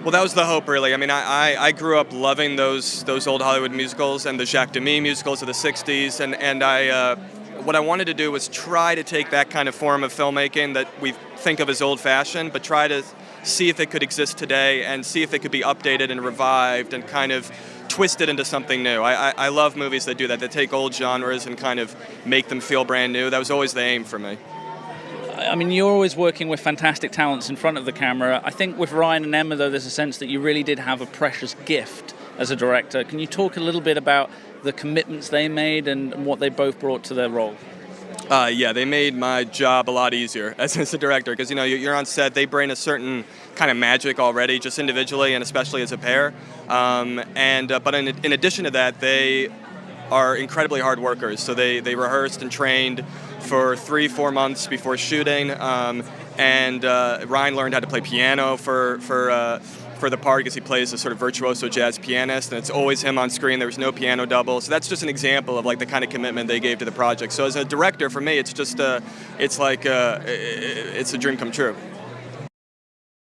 Well, that was the hope, really. I mean, I grew up loving those old Hollywood musicals and the Jacques Demy musicals of the '60s, and what I wanted to do was try to take that kind of form of filmmaking that we think of as old-fashioned, but try to see if it could exist today and see if it could be updated and revived and kind of twisted into something new. I love movies that do that take old genres and kind of make them feel brand new. That was always the aim for me. I mean, you're always working with fantastic talents in front of the camera. I think with Ryan and Emma, though, there's a sense that you really did have a precious gift as a director. Can you talk a little bit about the commitments they made and what they both brought to their role? Yeah, they made my job a lot easier as a director because, you know, you're on set, they bring a certain kind of magic already, just individually and especially as a pair. But in addition to that, they are incredibly hard workers. So they rehearsed and trained for 3-4 months before shooting, and Ryan learned how to play piano for the part because he plays a sort of virtuoso jazz pianist, and it's always him on screen. There was no piano double, so that's just an example of like the kind of commitment they gave to the project. So as a director, for me, it's just it's a dream come true.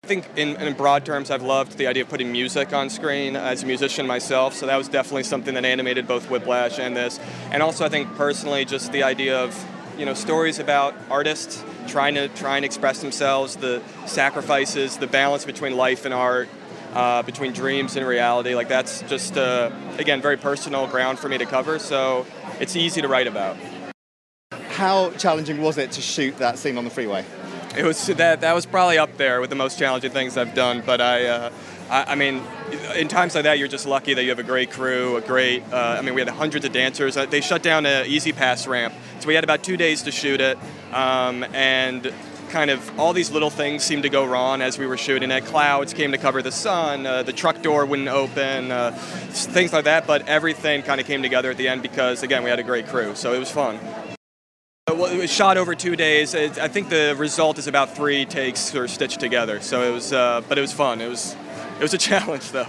I think in broad terms, I've loved the idea of putting music on screen as a musician myself, so that was definitely something that animated both Whiplash and this. And also I think personally just the idea of, you know, stories about artists trying to express themselves, the sacrifices, the balance between life and art, between dreams and reality. Like that's just, again, very personal ground for me to cover, so it's easy to write about. How challenging was it to shoot that scene on the freeway? It was that was probably up there with the most challenging things I've done. But I mean, in times like that, you're just lucky that you have a great crew, I mean, we had hundreds of dancers. They shut down an Easy Pass ramp, so we had about 2 days to shoot it, and kind of all these little things seemed to go wrong as we were shooting it. Clouds came to cover the sun, the truck door wouldn't open, things like that. But everything kind of came together at the end because, again, we had a great crew, so it was fun. Well, it was shot over 2 days. I think the result is about 3 takes sort of stitched together. So it was, but it was fun. It was a challenge, though.